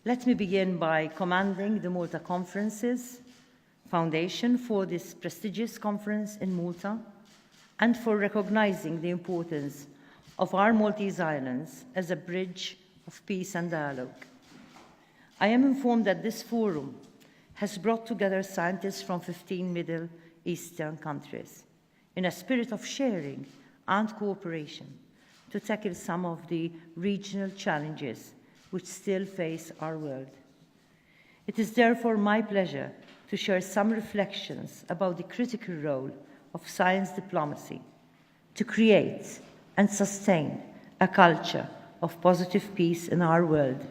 Let me begin by commending the Malta Conferences Foundation for this prestigious conference in Malta and for recognizing the importance of our Maltese islands as a bridge of peace and dialogue. I am informed that this forum has brought together scientists from 15 Middle Eastern countries in a spirit of sharing and cooperation to tackle some of the regional challenges which still face our world. It is therefore my pleasure to share some reflections about the critical role of science diplomacy to create and sustain a culture of positive peace in our world.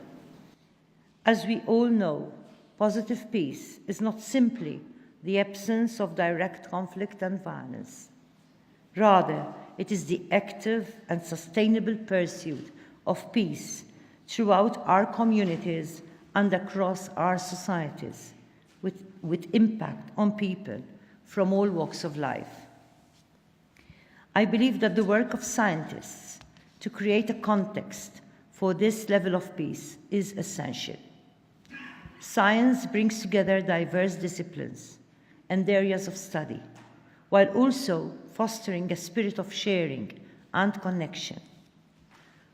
As we all know, positive peace is not simply the absence of direct conflict and violence. Rather, it is the active and sustainable pursuit of peace throughout our communities and across our societies, with impact on people from all walks of life. I believe that the work of scientists to create a context for this level of peace is essential. Science brings together diverse disciplines and areas of study, while also fostering a spirit of sharing and connection.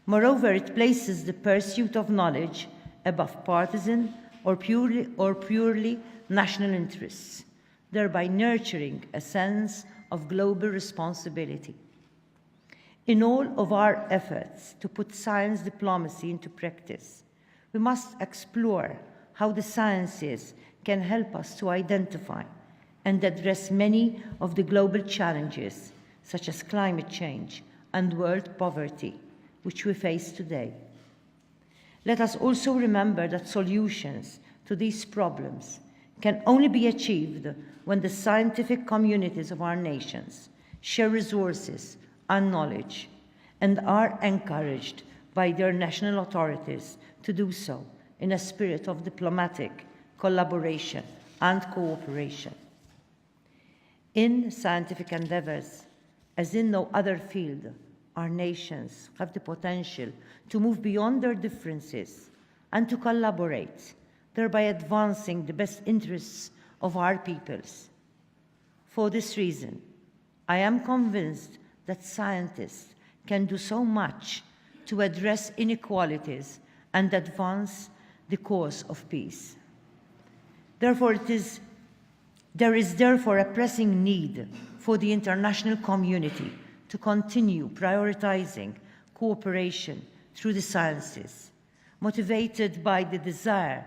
Moreover, it places the pursuit of knowledge above partisan or purely national interests, thereby nurturing a sense of global responsibility. In all of our efforts to put science diplomacy into practice, we must explore how the sciences can help us to identify and address many of the global challenges, such as climate change and world poverty, which we face today. Let us also remember that solutions to these problems can only be achieved when the scientific communities of our nations share resources and knowledge and are encouraged by their national authorities to do so in a spirit of diplomatic collaboration and cooperation. In scientific endeavors, as in no other field, our nations have the potential to move beyond their differences and to collaborate, thereby advancing the best interests of our peoples. For this reason, I am convinced that scientists can do so much to address inequalities and advance the cause of peace. Therefore, there is therefore a pressing need for the international community to continue prioritizing cooperation through the sciences, motivated by the desire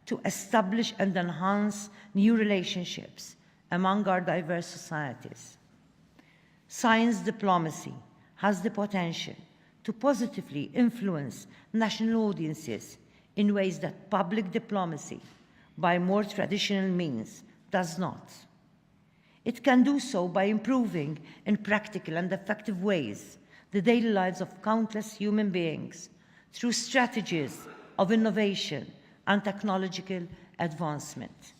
to establish and enhance new relationships among our diverse societies. Science diplomacy has the potential to positively influence national audiences in ways that public diplomacy, by more traditional means, does not. It can do so by improving in practical and effective ways the daily lives of countless human beings through strategies of innovation and technological advancement.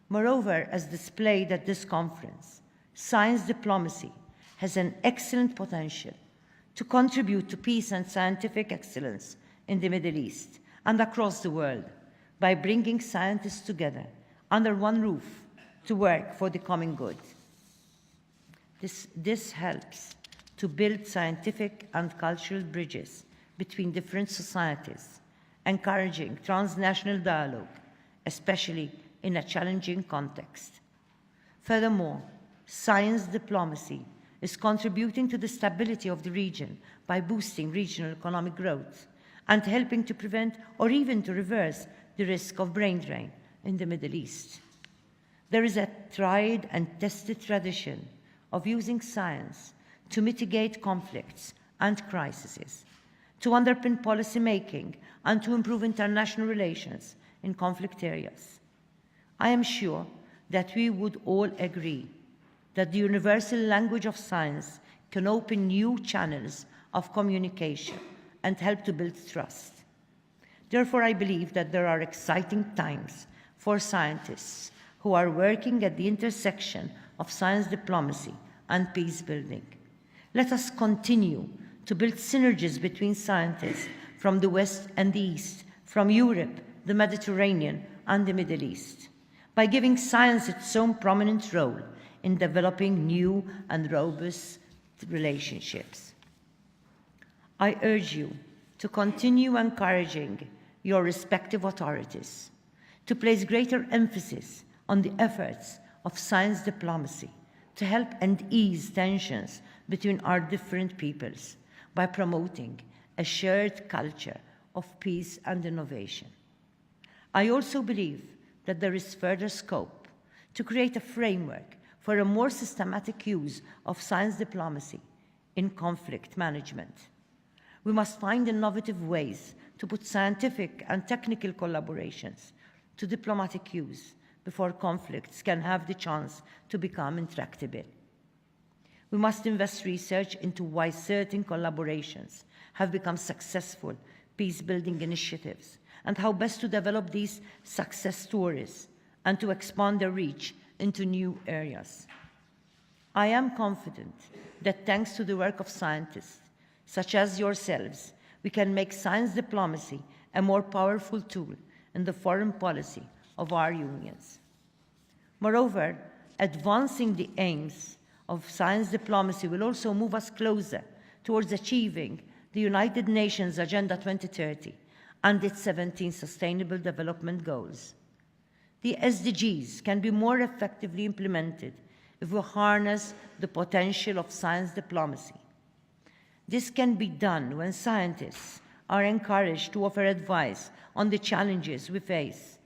Moreover, as displayed at this conference, science diplomacy has an excellent potential to contribute to peace and scientific excellence in the Middle East and across the world by bringing scientists together under one roof to work for the common good. This helps to build scientific and cultural bridges between different societies, encouraging transnational dialogue, especially in a challenging context. Furthermore, science diplomacy is contributing to the stability of the region by boosting regional economic growth and helping to prevent or even to reverse the risk of brain drain in the Middle East. There is a tried and tested tradition of using science to mitigate conflicts and crises, to underpin policy making, and to improve international relations in conflict areas. I am sure that we would all agree that the universal language of science can open new channels of communication and help to build trust. Therefore, I believe that there are exciting times for scientists who are working at the intersection of science diplomacy and peace building. Let us continue to build synergies between scientists from the West and the East, from Europe the Mediterranean, and the Middle East, by giving science its own prominent role in developing new and robust relationships. I urge you to continue encouraging your respective authorities to place greater emphasis on the efforts of science diplomacy to help and ease tensions between our different peoples by promoting a shared culture of peace and innovation. I also believe that there is further scope to create a framework for a more systematic use of science diplomacy in conflict management. We must find innovative ways to put scientific and technical collaborations to diplomatic use before conflicts can have the chance to become intractable. We must invest research into why certain collaborations have become successful peace-building initiatives and how best to develop these success stories and to expand their reach into new areas. I am confident that thanks to the work of scientists, such as yourselves, we can make science diplomacy a more powerful tool in the foreign policy of our unions. Moreover, advancing the aims of science diplomacy will also move us closer towards achieving the United Nations Agenda 2030 and its 17 Sustainable Development Goals. The SDGs can be more effectively implemented if we harness the potential of science diplomacy. This can be done when scientists are encouraged to offer advice on the challenges we face,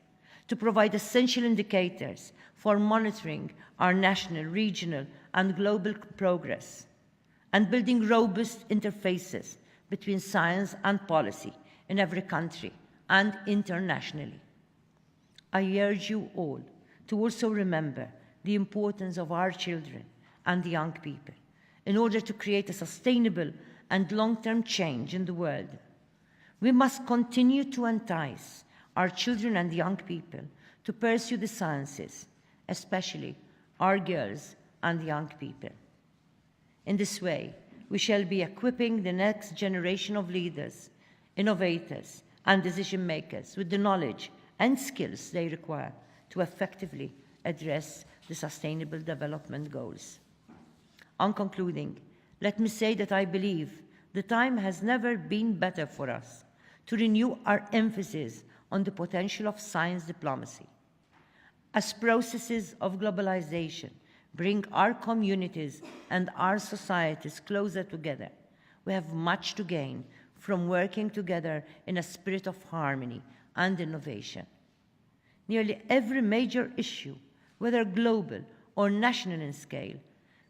to provide essential indicators for monitoring our national, regional, and global progress, and building robust interfaces between science and policy in every country and internationally. I urge you all to also remember the importance of our children and the young people in order to create a sustainable and long-term change in the world. We must continue to entice our children and young people to pursue the sciences, especially our girls and young people. In this way, we shall be equipping the next generation of leaders, innovators, and decision-makers with the knowledge and skills they require to effectively address the Sustainable Development Goals. On concluding, let me say that I believe the time has never been better for us to renew our emphasis on the potential of science diplomacy. As processes of globalization bring our communities and our societies closer together, we have much to gain from working together in a spirit of harmony and innovation. Nearly every major issue, whether global or national in scale,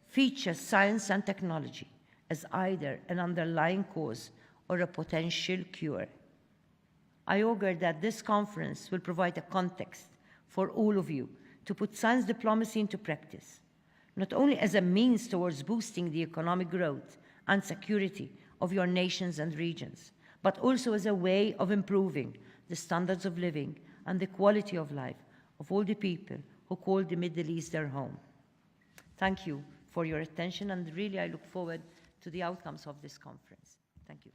features science and technology as either an underlying cause or a potential cure. I augur that this conference will provide a context for all of you to put science diplomacy into practice, not only as a means towards boosting the economic growth and security of your nations and regions, but also as a way of improving the standards of living and the quality of life of all the people who call the Middle East their home. Thank you for your attention, and really I look forward to the outcomes of this conference. Thank you.